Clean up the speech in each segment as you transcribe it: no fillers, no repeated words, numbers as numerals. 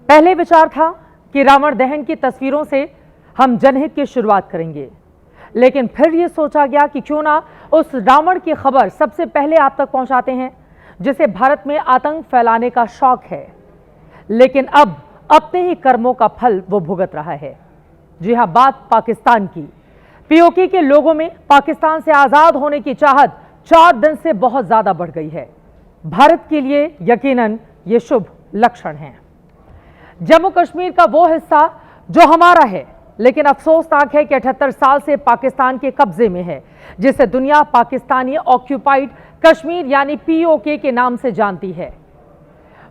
पहले विचार था कि रावण दहन की तस्वीरों से हम जनहित की शुरुआत करेंगे, लेकिन फिर यह सोचा गया कि क्यों ना उस रावण की खबर सबसे पहले आप तक पहुंचाते हैं जिसे भारत में आतंक फैलाने का शौक है, लेकिन अब अपने ही कर्मों का फल वो भुगत रहा है। जी हां, बात पाकिस्तान की। पीओके के लोगों में पाकिस्तान से आजाद होने की चाहत 4 दिन से बहुत ज्यादा बढ़ गई है। भारत के लिए यकीनन ये शुभ लक्षण है। जम्मू कश्मीर का वो हिस्सा जो हमारा है, लेकिन अफसोसनाक है कि 78 साल से पाकिस्तान के कब्जे में है, जिसे दुनिया पाकिस्तानी ऑक्यूपाइड कश्मीर यानी पीओके के नाम से जानती है।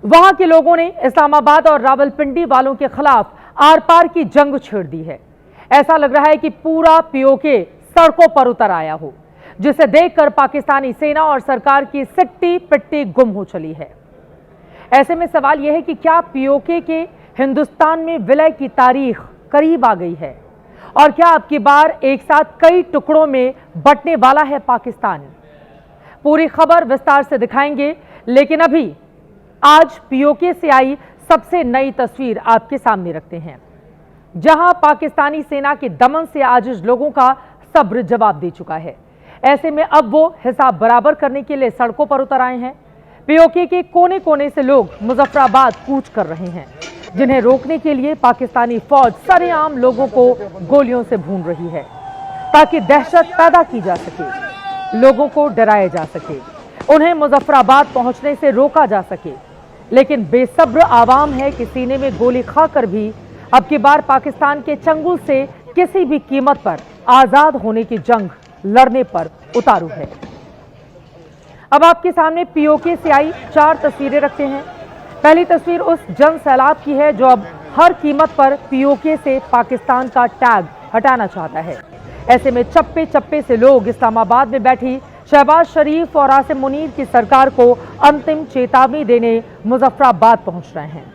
वहां के लोगों ने इस्लामाबाद और रावलपिंडी वालों के खिलाफ आर पार की जंग छेड़ दी है। ऐसा लग रहा है कि पूरा पीओके सड़कों पर उतर आया हो, जिसे देखकर पाकिस्तानी सेना और सरकार की सिट्टी पिट्टी गुम हो चली है। ऐसे में सवाल यह है कि क्या पीओके के हिंदुस्तान में विलय की तारीख करीब आ गई है और क्या अब की बार एक साथ कई टुकड़ों में बंटने वाला है पाकिस्तान? पूरी खबर विस्तार से दिखाएंगे, लेकिन अभी आज पीओके से आई सबसे नई तस्वीर आपके सामने रखते हैं, जहां पाकिस्तानी सेना के दमन से आजिज लोगों का सब्र जवाब दे चुका है। ऐसे में अब वो हिसाब बराबर करने के लिए सड़कों पर उतर आए हैं। पीओके के कोने कोने से लोग मुजफ्फराबाद कूच कर रहे हैं, जिन्हें रोकने के लिए पाकिस्तानी फौज सरेआम लोगों को गोलियों से भून रही है, ताकि दहशत पैदा की जा सके, लोगों को डराया जा सके, उन्हें मुजफ्फराबाद पहुंचने से रोका जा सके। लेकिन बेसब्र आवाम है कि सीने में गोली खाकर भी अब की बार पाकिस्तान के चंगुल से किसी भी कीमत पर आजाद होने की जंग लड़ने पर उतारू है। अब आपके सामने पीओके से आई 4 तस्वीरें रखते हैं। पहली तस्वीर उस जन सैलाब की है जो अब हर कीमत पर पीओके से पाकिस्तान का टैग हटाना चाहता है। ऐसे में चप्पे चप्पे से लोग इस्लामाबाद में बैठी शहबाज शरीफ और आसिम मुनीर की सरकार को अंतिम चेतावनी देने मुजफ्फराबाद पहुंच रहे हैं।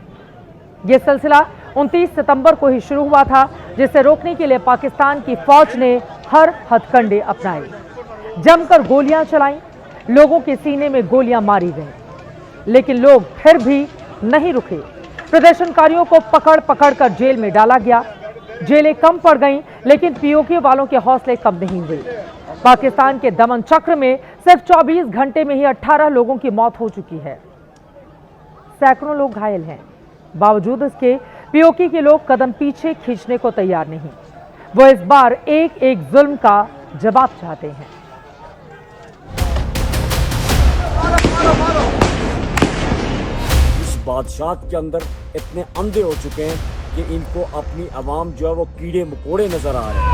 यह सिलसिला 29 सितंबर को ही शुरू हुआ था, जिसे रोकने के लिए पाकिस्तान की फौज ने हर हथकंडे अपनाए, जमकर गोलियां चलाई, लोगों के सीने में गोलियां मारी गईं, लेकिन लोग फिर भी नहीं रुके। प्रदर्शनकारियों को पकड़ पकड़ कर जेल में डाला गया। जेलें कम पड़ गईं, लेकिन पीओके वालों के हौसले कम नहीं हुए। पाकिस्तान के दमन चक्र में सिर्फ 24 घंटे में ही 18 लोगों की मौत हो चुकी है, सैकड़ों लोग घायल हैं। बावजूद इसके पीओके के लोग कदम पीछे खींचने को तैयार नहीं। वो इस बार एक एक जुल्म का जवाब चाहते हैं। इस बादशाह के अंदर इतने अंधे हो चुके हैं कि इनको अपनी आवाम जो है वो कीड़े मकोड़े नजर आ रहे हैं।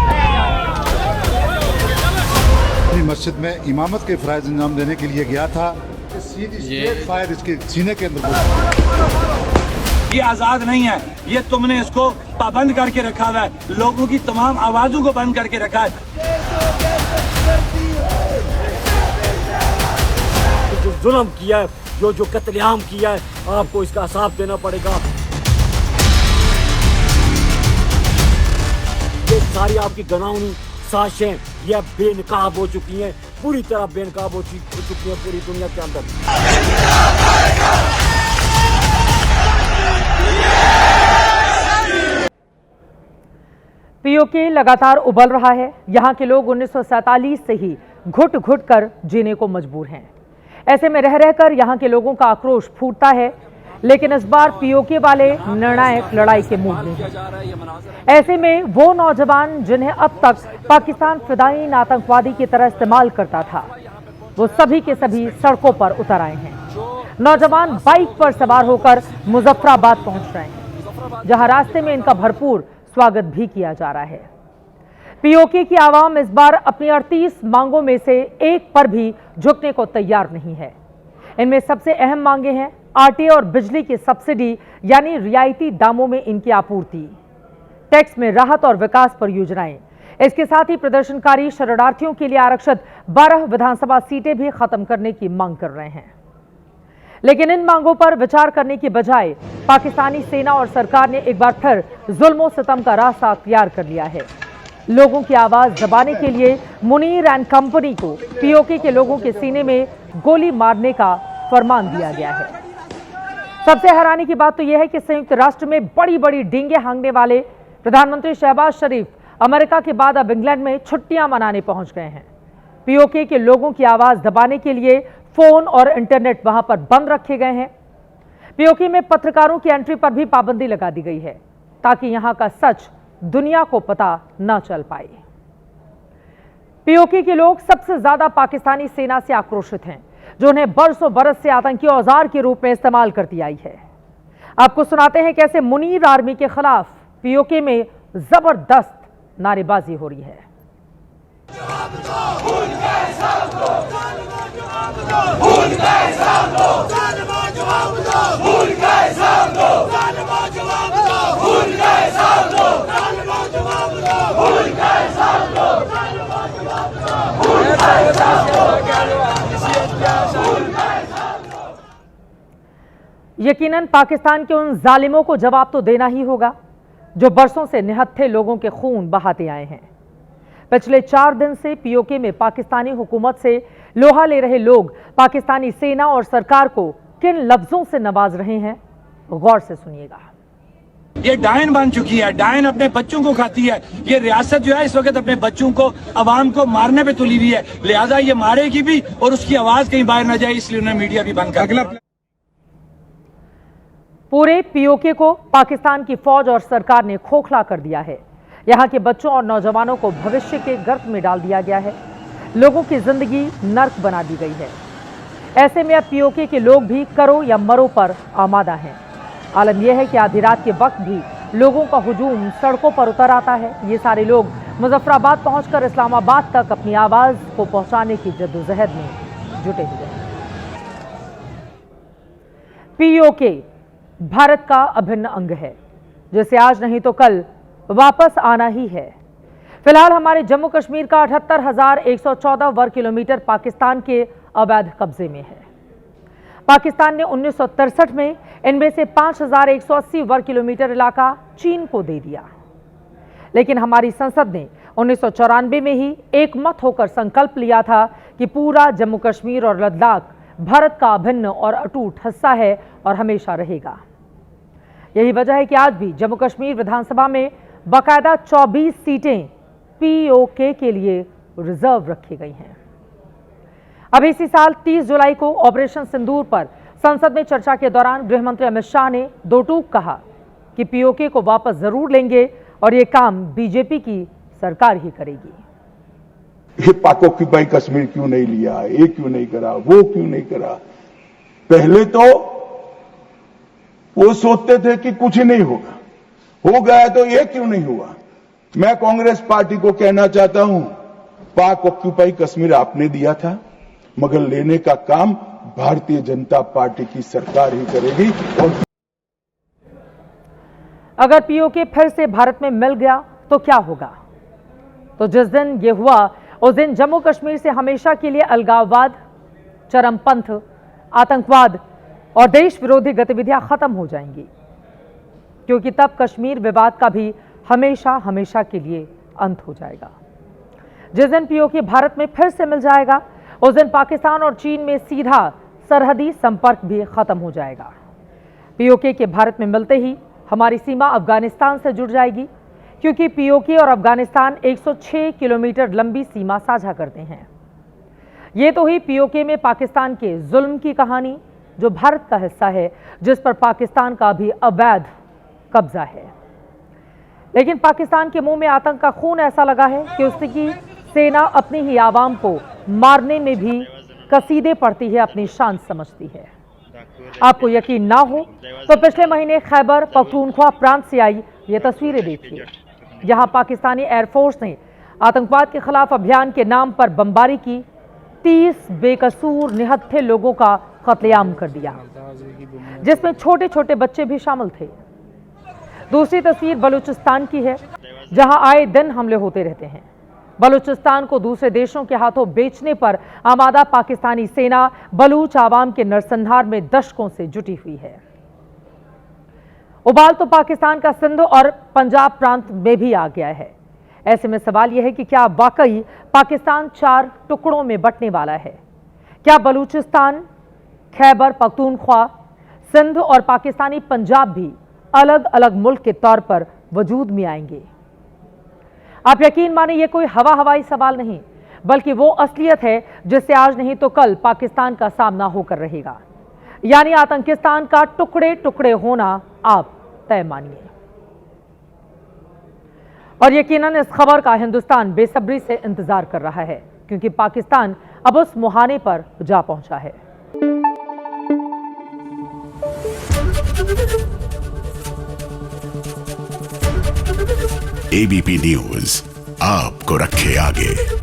अपनी मस्जिद में इमामत के फराइज अंजाम देने के लिए गया था, सीधी फायर इसके सीने के अंदर। ये आजाद नहीं है, ये तुमने इसको पाबंद करके रखा हुआ है, लोगों की तमाम आवाजों को बंद करके रखा है। जो जुल्म किया है, जो कत्लेआम किया है, आपको इसका हिसाब देना पड़ेगा। ये सारी आपकी गनाउनी साजिशें ये बेनकाब हो चुकी हैं, पूरी तरह बेनकाब हो चुकी हैं पूरी दुनिया के अंदर। पीओके लगातार उबल रहा है। यहां के लोग 1947 से ही घुट घुट कर जीने को मजबूर हैं। ऐसे में रह रहकर यहां के लोगों का आक्रोश फूटता है, लेकिन इस बार पीओके वाले निर्णायक लड़ाई के मूड में हैं। ऐसे में वो नौजवान जिन्हें अब तक पाकिस्तान फिदायीन आतंकवादी की तरह इस्तेमाल करता था, वो सभी के सभी सड़कों पर उतर आए हैं। नौजवान बाइक पर सवार होकर मुजफ्फराबाद पहुंच रहे हैं, जहां रास्ते में इनका भरपूर स्वागत भी किया जा रहा है। पीओके की आवाम इस बार अपनी 38 मांगों में से एक पर भी झुकने को तैयार नहीं है। इनमें सबसे अहम मांगे हैं आटे और बिजली की सब्सिडी यानी रियायती दामों में इनकी आपूर्ति, टैक्स में राहत और विकास परियोजनाएं। इसके साथ ही प्रदर्शनकारी शरणार्थियों के लिए आरक्षित 12 विधानसभा सीटें भी खत्म करने की मांग कर रहे हैं। लेकिन इन मांगों पर विचार करने की बजाय पाकिस्तानी सेना और सरकार ने एक बार फिर जुल्म सितम का रास्ता अख्तियार कर लिया है। लोगों की आवाज दबाने के लिए मुनीर एंड कंपनी को पीओके के लोगों के सीने में गोली मारने का फरमान दिया गया है। सबसे हैरानी की बात तो यह है कि संयुक्त राष्ट्र में बड़ी बड़ी डींगे हाँकने वाले प्रधानमंत्री शहबाज शरीफ अमेरिका के बाद अब इंग्लैंड में छुट्टियां मनाने पहुंच गए हैं। पीओके के लोगों की आवाज दबाने के लिए फोन और इंटरनेट वहां पर बंद रखे गए हैं। पीओके में पत्रकारों की एंट्री पर भी पाबंदी लगा दी गई है ताकि यहां का सच दुनिया को पता न चल पाए। पीओके के लोग सबसे ज्यादा पाकिस्तानी सेना से आक्रोशित हैं, जो उन्हें बरसों बरस से आतंकी औजार के रूप में इस्तेमाल करती आई है। आपको सुनाते हैं कैसे मुनीर आर्मी के खिलाफ पीओके में जबरदस्त नारेबाजी हो रही है। यकीनन पाकिस्तान के उन जालिमों को जवाब तो देना ही होगा जो बरसों से निहत्थे लोगों के खून बहाते आए हैं। पिछले 4 दिन से पीओके में पाकिस्तानी हुकूमत से लोहा ले रहे लोग पाकिस्तानी सेना और सरकार को किन लफ्जों से नवाज रहे हैं, गौर से सुनिएगा। ये डायन बन चुकी है, डायन अपने बच्चों को खाती है। ये रियासत जो है इस वक्त अपने बच्चों को, अवाम को मारने पे तुली हुई है, लिहाजा ये मारेगी भी और उसकी आवाज कहीं बाहर न जाए, इसलिए उन्हें मीडिया भी बंद कर। पूरे पीओके को पाकिस्तान की फौज और सरकार ने खोखला कर दिया है। यहां के बच्चों और नौजवानों को भविष्य के गर्त में डाल दिया गया है। लोगों की जिंदगी नर्क बना दी गई है। ऐसे में अब पीओके के लोग भी करो या मरो पर आमादा हैं। आलम यह है कि आधी रात के वक्त भी लोगों का हुजूम सड़कों पर उतर आता है। ये सारे लोग मुजफ्फराबाद पहुंचकर इस्लामाबाद तक अपनी आवाज को पहुंचाने की जद्दोजहद में जुटे हुए हैं। पीओके भारत का अभिन्न अंग है, जिसे आज नहीं तो कल वापस आना ही है। फिलहाल हमारे जम्मू कश्मीर का 78,114 वर्ग किलोमीटर पाकिस्तान के अवैध कब्जे में है। पाकिस्तान ने 1963 में इनमें से 5,180 वर्ग किलोमीटर इलाका चीन को दे दिया, लेकिन हमारी संसद ने 1994 में ही एकमत होकर संकल्प लिया था कि पूरा जम्मू कश्मीर और लद्दाख भारत का अभिन्न और अटूट हिस्सा है और हमेशा रहेगा। यही वजह है कि आज भी जम्मू कश्मीर विधानसभा में बाकायदा 24 सीटें पीओके के लिए रिजर्व रखी गई हैं। अब इसी साल 30 जुलाई को ऑपरेशन सिंदूर पर संसद में चर्चा के दौरान गृह मंत्री अमित शाह ने दो टूक कहा कि पीओके को वापस जरूर लेंगे और ये काम बीजेपी की सरकार ही करेगी। ये पाक ऑक्यूपाई कश्मीर क्यों नहीं लिया, ये क्यों नहीं करा, वो क्यों नहीं करा। पहले तो वो सोचते थे कि कुछ ही नहीं होगा, हो गया तो ये क्यों नहीं हुआ। मैं कांग्रेस पार्टी को कहना चाहता हूं, पाक ऑक्यूपाई कश्मीर आपने दिया था, मगर लेने का काम भारतीय जनता पार्टी की सरकार ही करेगी। और अगर पीओके फिर से भारत में मिल गया तो क्या होगा? तो जिस दिन ये हुआ उस दिन जम्मू कश्मीर से हमेशा के लिए अलगाववाद, चरमपंथ, आतंकवाद और देश विरोधी गतिविधियां खत्म हो जाएंगी, क्योंकि तब कश्मीर विवाद का भी हमेशा हमेशा के लिए अंत हो जाएगा। जिस दिन पीओके भारत में फिर से मिल जाएगा उस दिन पाकिस्तान और चीन में सीधा सरहदी संपर्क भी खत्म हो जाएगा। पीओके के भारत में मिलते ही हमारी सीमा अफगानिस्तान से जुड़ जाएगी, क्योंकि पीओके और अफगानिस्तान 106 किलोमीटर लंबी सीमा साझा करते हैं। ये तो ही पीओके में पाकिस्तान के जुल्म की कहानी, जो भारत का हिस्सा है, जिस पर पाकिस्तान का भी अवैध कब्जा है। लेकिन पाकिस्तान के मुंह में आतंक का खून ऐसा लगा है कि उसकी सेना अपनी ही आवाम को मारने में भी कसीदे पड़ती है, अपनी शान समझती है। आपको यकीन ना हो तो पिछले महीने खैबर पख्तूनख्वा प्रांत से आई ये तस्वीरें देखिए। यहां पाकिस्तानी एयरफोर्स ने आतंकवाद के खिलाफ अभियान के नाम पर बमबारी की, 30 बेकसूर निहत्थे लोगों का कत्लेआम कर दिया, जिसमें छोटे छोटे बच्चे भी शामिल थे। दूसरी तस्वीर बलूचिस्तान की है, जहां आए दिन हमले होते रहते हैं। बलूचिस्तान को दूसरे देशों के हाथों बेचने पर आमादा पाकिस्तानी सेना बलूच आवाम के नरसंहार में दशकों से जुटी हुई है। उबाल तो पाकिस्तान का सिंध और पंजाब प्रांत में भी आ गया है। ऐसे में सवाल यह है कि क्या वाकई पाकिस्तान 4 टुकड़ों में बंटने वाला है? क्या बलूचिस्तान, खैबर पख्तूनख्वा, सिंध और पाकिस्तानी पंजाब भी अलग अलग मुल्क के तौर पर वजूद में आएंगे। आप यकीन माने ये कोई हवाई सवाल नहीं, बल्कि वो असलियत है जिससे आज नहीं तो कल पाकिस्तान का सामना होकर रहेगा। यानी आतंकिस्तान का टुकड़े टुकड़े होना आप तय मानिए। और यकीनन इस खबर का हिंदुस्तान बेसब्री से इंतजार कर रहा है, क्योंकि पाकिस्तान अब उस मुहाने पर जा पहुंचा है। एबीपी न्यूज आपको रखे आगे।